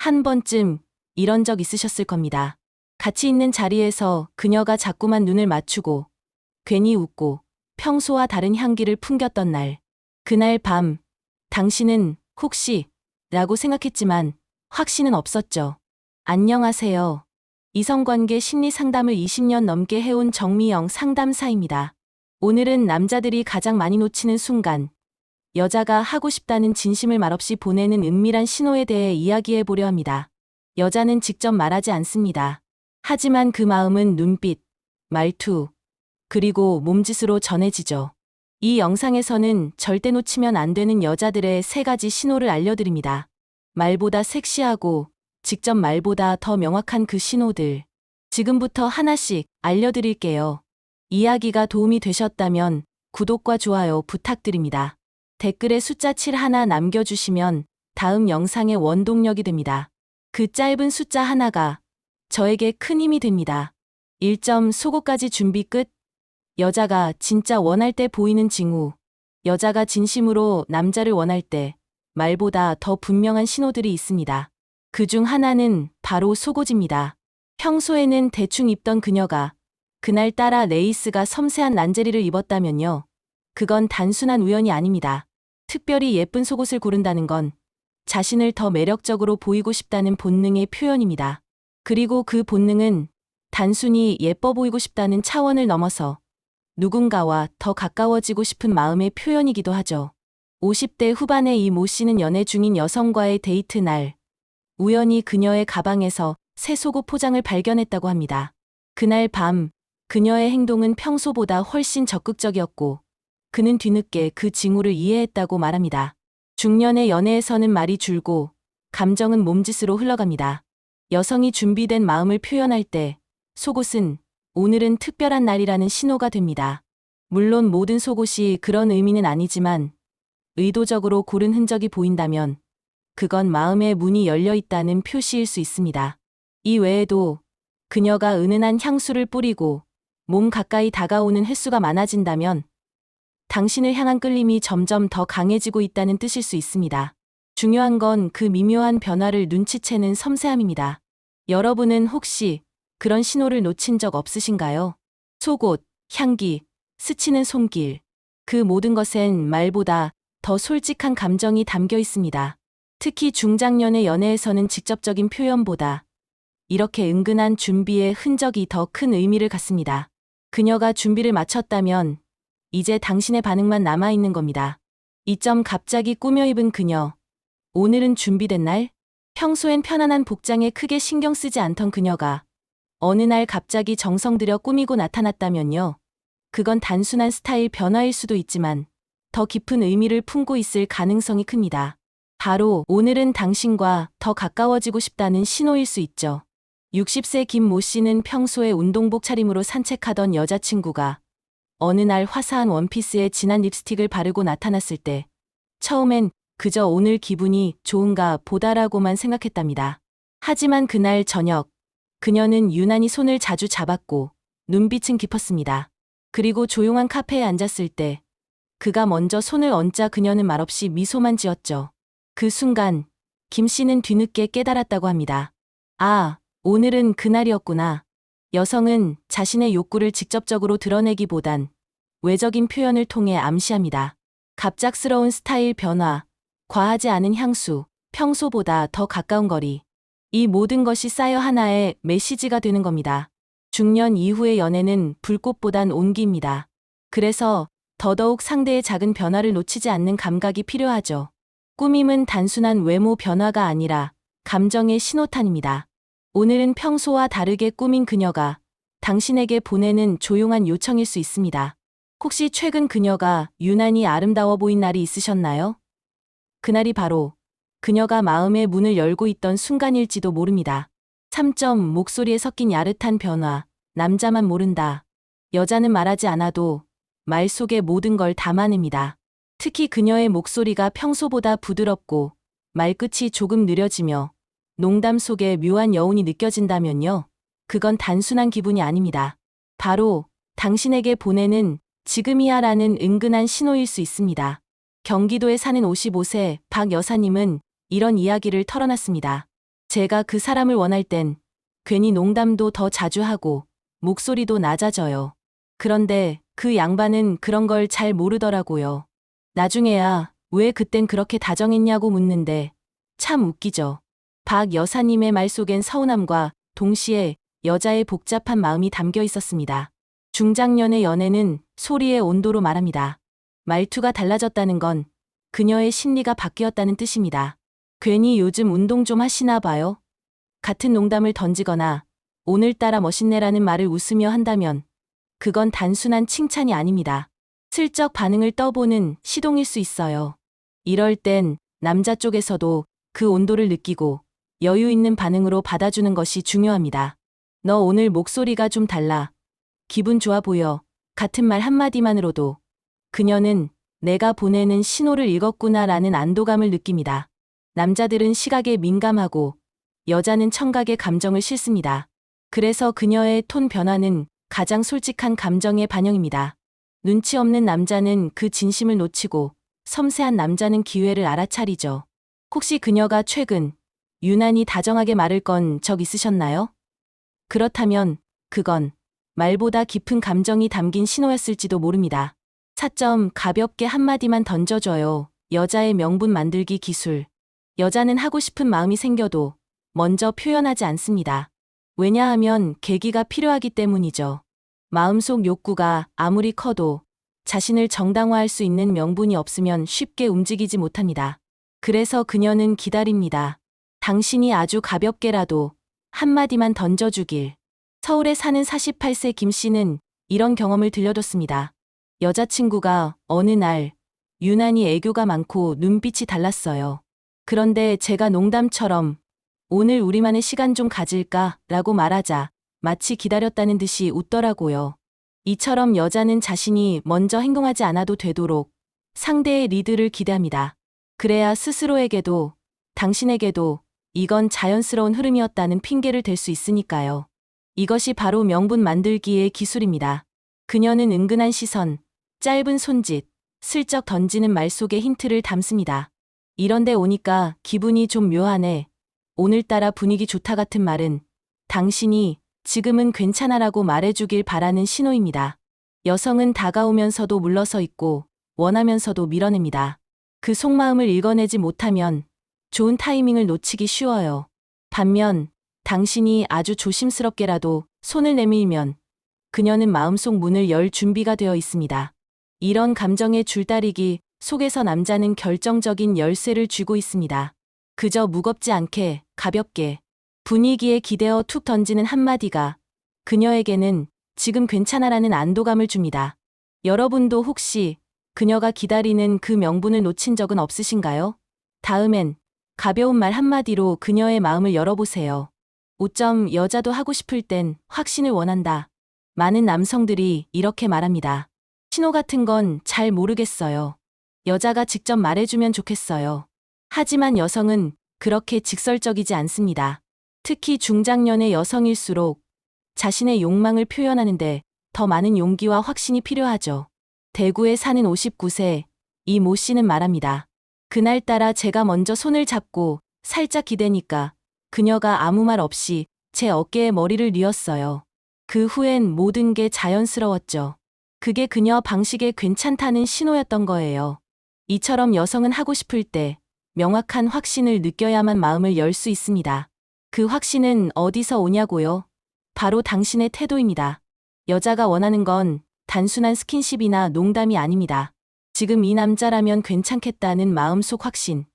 한 번쯤 이런 적 있으셨을 겁니다. 같이 있는 자리에서 그녀가 자꾸만 눈을 맞추고 괜히 웃고 평소와 다른 향기를 풍겼던 날. 그날 밤 당신은 혹시 라고 생각했지만 확신은 없었죠. 안녕하세요. 이성관계 심리 상담을 20년 넘게 해온 정미영 상담사입니다. 오늘은 남자들이 가장 많이 놓치는 순간, 여자가 하고 싶다는 진심을 말없이 보내는 은밀한 신호에 대해 이야기해 보려 합니다. 여자는 직접 말하지 않습니다. 하지만 그 마음은 눈빛, 말투, 그리고 몸짓으로 전해지죠. 이 영상에서는 절대 놓치면 안 되는 여자들의 3가지 신호를 알려드립니다. 말보다 섹시하고 직접 말보다 더 명확한 그 신호들. 지금부터 하나씩 알려드릴게요. 이야기가 도움이 되셨다면 구독과 좋아요 부탁드립니다. 댓글에 숫자 7 하나 남겨주시면 다음 영상의 원동력이 됩니다. 그 짧은 숫자 하나가 저에게 큰 힘이 됩니다. 1점 속옷까지 준비 끝. 여자가 진짜 원할 때 보이는 징후. 여자가 진심으로 남자를 원할 때 말보다 더 분명한 신호들이 있습니다. 그중 하나는 바로 속옷입니다. 평소에는 대충 입던 그녀가 그날따라 레이스가 섬세한 란제리를 입었다면요. 그건 단순한 우연이 아닙니다. 특별히 예쁜 속옷을 고른다는 건 자신을 더 매력적으로 보이고 싶다는 본능의 표현입니다. 그리고 그 본능은 단순히 예뻐 보이고 싶다는 차원을 넘어서 누군가와 더 가까워지고 싶은 마음의 표현이기도 하죠. 50대 후반의 이 모 씨는 연애 중인 여성과의 데이트 날, 우연히 그녀의 가방에서 새 속옷 포장을 발견했다고 합니다. 그날 밤, 그녀의 행동은 평소보다 훨씬 적극적이었고, 그는 뒤늦게 그 징후를 이해했다고 말합니다. 중년의 연애에서는 말이 줄고, 감정은 몸짓으로 흘러갑니다. 여성이 준비된 마음을 표현할 때, 속옷은 오늘은 특별한 날이라는 신호가 됩니다. 물론 모든 속옷이 그런 의미는 아니지만, 의도적으로 고른 흔적이 보인다면, 그건 마음의 문이 열려 있다는 표시일 수 있습니다. 이 외에도 그녀가 은은한 향수를 뿌리고 몸 가까이 다가오는 횟수가 많아진다면 당신을 향한 끌림이 점점 더 강해지고 있다는 뜻일 수 있습니다. 중요한 건 그 미묘한 변화를 눈치채는 섬세함입니다. 여러분은 혹시 그런 신호를 놓친 적 없으신가요? 속옷, 향기, 스치는 손길. 그 모든 것엔 말보다 더 솔직한 감정이 담겨 있습니다. 특히 중장년의 연애에서는 직접적인 표현보다 이렇게 은근한 준비의 흔적이 더 큰 의미를 갖습니다. 그녀가 준비를 마쳤다면 이제 당신의 반응만 남아있는 겁니다. 2점 갑자기 꾸며 입은 그녀. 오늘은 준비된 날? 평소엔 편안한 복장에 크게 신경 쓰지 않던 그녀가 어느 날 갑자기 정성 들여 꾸미고 나타났다면요. 그건 단순한 스타일 변화일 수도 있지만 더 깊은 의미를 품고 있을 가능성이 큽니다. 바로 오늘은 당신과 더 가까워지고 싶다는 신호일 수 있죠. 60세 김 모 씨는 평소에 운동복 차림으로 산책하던 여자친구가 어느 날 화사한 원피스에 진한 립스틱을 바르고 나타났을 때 처음엔 그저 오늘 기분이 좋은가 보다라고만 생각했답니다. 하지만 그날 저녁 그녀는 유난히 손을 자주 잡았고 눈빛은 깊었습니다. 그리고 조용한 카페에 앉았을 때 그가 먼저 손을 얹자 그녀는 말없이 미소만 지었죠. 그 순간 김 씨는 뒤늦게 깨달았다고 합니다. 아, 오늘은 그날이었구나. 여성은 자신의 욕구를 직접적으로 드러내기보단 외적인 표현을 통해 암시합니다. 갑작스러운 스타일 변화, 과하지 않은 향수, 평소보다 더 가까운 거리. 이 모든 것이 쌓여 하나의 메시지가 되는 겁니다. 중년 이후의 연애는 불꽃보단 온기입니다. 그래서 더더욱 상대의 작은 변화를 놓치지 않는 감각이 필요하죠. 꾸밈은 단순한 외모 변화가 아니라 감정의 신호탄입니다. 오늘은 평소와 다르게 꾸민 그녀가 당신에게 보내는 조용한 요청일 수 있습니다. 혹시 최근 그녀가 유난히 아름다워 보인 날이 있으셨나요? 그날이 바로 그녀가 마음의 문을 열고 있던 순간일지도 모릅니다. 3점 목소리에 섞인 야릇한 변화. 남자만 모른다. 여자는 말하지 않아도 말 속에 모든 걸 담아냅니다. 특히 그녀의 목소리가 평소보다 부드럽고 말끝이 조금 느려지며 농담 속에 묘한 여운이 느껴진다면요. 그건 단순한 기분이 아닙니다. 바로 당신에게 보내는 지금이야 라는 은근한 신호일 수 있습니다. 경기도에 사는 55세 박 여사님은 이런 이야기를 털어놨습니다. 제가 그 사람을 원할 땐 괜히 농담도 더 자주 하고 목소리도 낮아져요. 그런데 그 양반은 그런 걸 잘 모르더라고요. 나중에야 왜 그땐 그렇게 다정했냐고 묻는데 참 웃기죠. 박 여사님의 말 속엔 서운함과 동시에 여자의 복잡한 마음이 담겨 있었습니다. 중장년의 연애는 소리의 온도로 말합니다. 말투가 달라졌다는 건 그녀의 심리가 바뀌었다는 뜻입니다. 괜히 요즘 운동 좀 하시나 봐요. 같은 농담을 던지거나 오늘따라 멋있네라는 말을 웃으며 한다면 그건 단순한 칭찬이 아닙니다. 슬쩍 반응을 떠보는 시동일 수 있어요. 이럴 땐 남자 쪽에서도 그 온도를 느끼고 여유 있는 반응으로 받아주는 것이 중요합니다. 너 오늘 목소리가 좀 달라. 기분 좋아 보여. 같은 말 한마디만으로도 그녀는 내가 보내는 신호를 읽었구나라는 안도감을 느낍니다. 남자들은 시각에 민감하고 여자는 청각에 감정을 싣습니다. 그래서 그녀의 톤 변화는 가장 솔직한 감정의 반영입니다. 눈치 없는 남자는 그 진심을 놓치고 섬세한 남자는 기회를 알아차리죠. 혹시 그녀가 최근 유난히 다정하게 말을 건 적 있으셨나요? 그렇다면 그건 말보다 깊은 감정이 담긴 신호였을지도 모릅니다. 차점 가볍게 한마디만 던져줘요. 여자의 명분 만들기 기술. 여자는 하고 싶은 마음이 생겨도 먼저 표현하지 않습니다. 왜냐하면 계기가 필요하기 때문이죠. 마음속 욕구가 아무리 커도 자신을 정당화할 수 있는 명분이 없으면 쉽게 움직이지 못합니다. 그래서 그녀는 기다립니다. 당신이 아주 가볍게라도 한마디만 던져주길. 서울에 사는 48세 김 씨는 이런 경험을 들려줬습니다. 여자친구가 어느 날 유난히 애교가 많고 눈빛이 달랐어요. 그런데 제가 농담처럼 오늘 우리만의 시간 좀 가질까? 라고 말하자 마치 기다렸다는 듯이 웃더라고요. 이처럼 여자는 자신이 먼저 행동하지 않아도 되도록 상대의 리드를 기대합니다. 그래야 스스로에게도 당신에게도 이건 자연스러운 흐름이었다는 핑계를 댈 수 있으니까요. 이것이 바로 명분 만들기의 기술입니다. 그녀는 은근한 시선, 짧은 손짓, 슬쩍 던지는 말 속에 힌트를 담습니다. 이런데 오니까 기분이 좀 묘하네. 오늘따라 분위기 좋다 같은 말은 당신이 지금은 괜찮아라고 말해주길 바라는 신호입니다. 여성은 다가오면서도 물러서 있고 원하면서도 밀어냅니다. 그 속마음을 읽어내지 못하면 좋은 타이밍을 놓치기 쉬워요. 반면 당신이 아주 조심스럽게라도 손을 내밀면 그녀는 마음속 문을 열 준비가 되어 있습니다. 이런 감정의 줄다리기 속에서 남자는 결정적인 열쇠를 쥐고 있습니다. 그저 무겁지 않게 가볍게 분위기에 기대어 툭 던지는 한마디가 그녀에게는 지금 괜찮아라는 안도감을 줍니다. 여러분도 혹시 그녀가 기다리는 그 명분을 놓친 적은 없으신가요? 다음엔 가벼운 말 한마디로 그녀의 마음을 열어보세요. 5점 여자도 하고 싶을 땐 확신을 원한다. 많은 남성들이 이렇게 말합니다. 신호 같은 건 잘 모르겠어요. 여자가 직접 말해주면 좋겠어요. 하지만 여성은 그렇게 직설적이지 않습니다. 특히 중장년의 여성일수록 자신의 욕망을 표현하는데 더 많은 용기와 확신이 필요하죠. 대구에 사는 59세 이 모 씨는 말합니다. 그날따라 제가 먼저 손을 잡고 살짝 기대니까 그녀가 아무 말 없이 제 어깨에 머리를 뉘었어요. 그 후엔 모든 게 자연스러웠죠. 그게 그녀 방식에 괜찮다는 신호였던 거예요. 이처럼 여성은 하고 싶을 때 명확한 확신을 느껴야만 마음을 열 수 있습니다. 그 확신은 어디서 오냐고요? 바로 당신의 태도입니다. 여자가 원하는 건 단순한 스킨십이나 농담이 아닙니다. 지금 이 남자라면 괜찮겠다는 마음속 확신.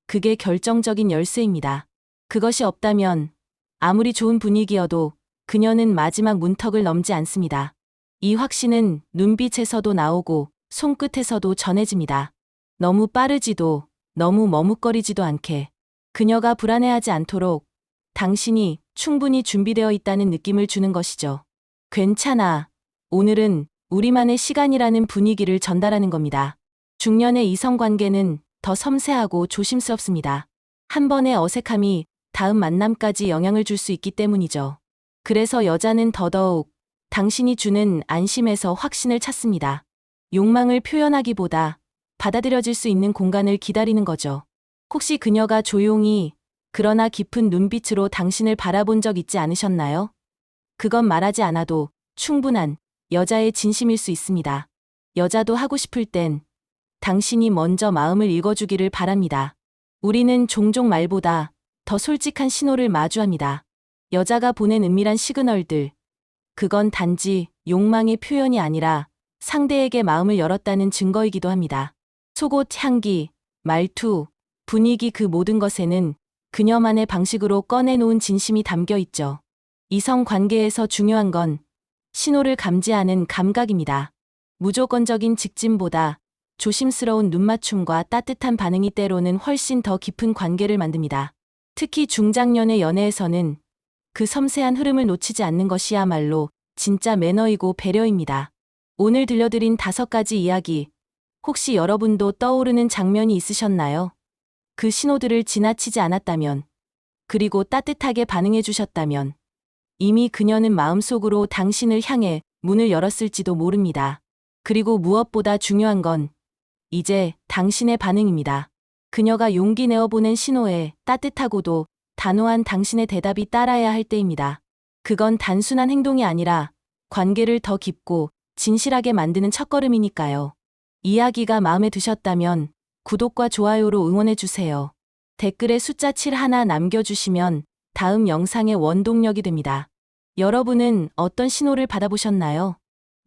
그게 결정적인 열쇠입니다. 그것이 없다면 아무리 좋은 분위기여도 그녀는 마지막 문턱을 넘지 않습니다. 이 확신은 눈빛에서도 나오고 손끝에서도 전해집니다. 너무 빠르지도 너무 머뭇거리지도 않게 그녀가 불안해하지 않도록 당신이 충분히 준비되어 있다는 느낌을 주는 것이죠. 괜찮아. 오늘은 우리만의 시간이라는 분위기를 전달하는 겁니다. 중년의 이성관계는 더 섬세하고 조심스럽습니다. 한 번의 어색함이 다음 만남까지 영향을 줄 수 있기 때문이죠. 그래서 여자는 더더욱 당신이 주는 안심에서 확신을 찾습니다. 욕망을 표현하기보다 받아들여질 수 있는 공간을 기다리는 거죠. 혹시 그녀가 조용히 그러나 깊은 눈빛으로 당신을 바라본 적 있지 않으셨나요? 그건 말하지 않아도 충분한 여자의 진심일 수 있습니다. 여자도 하고 싶을 땐 당신이 먼저 마음을 읽어주기를 바랍니다. 우리는 종종 말보다 더 솔직한 신호를 마주합니다. 여자가 보낸 은밀한 시그널들. 그건 단지 욕망의 표현이 아니라 상대에게 마음을 열었다는 증거이기도 합니다. 속옷, 향기, 말투, 분위기 그 모든 것에는 그녀만의 방식으로 꺼내놓은 진심이 담겨 있죠. 이성 관계에서 중요한 건 신호를 감지하는 감각입니다. 무조건적인 직진보다 조심스러운 눈맞춤과 따뜻한 반응이 때로는 훨씬 더 깊은 관계를 만듭니다. 특히 중장년의 연애에서는 그 섬세한 흐름을 놓치지 않는 것이야말로 진짜 매너이고 배려입니다. 오늘 들려드린 5가지 이야기, 혹시 여러분도 떠오르는 장면이 있으셨나요? 그 신호들을 지나치지 않았다면, 그리고 따뜻하게 반응해 주셨다면, 이미 그녀는 마음속으로 당신을 향해 문을 열었을지도 모릅니다. 그리고 무엇보다 중요한 건 이제 당신의 반응입니다. 그녀가 용기 내어 보낸 신호에 따뜻하고도 단호한 당신의 대답이 따라야 할 때입니다. 그건 단순한 행동이 아니라 관계를 더 깊고 진실하게 만드는 첫걸음이니까요. 이야기가 마음에 드셨다면 구독과 좋아요로 응원해주세요. 댓글에 숫자 7 하나 남겨주시면 다음 영상의 원동력이 됩니다. 여러분은 어떤 신호를 받아보셨나요?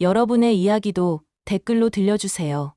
여러분의 이야기도 댓글로 들려주세요.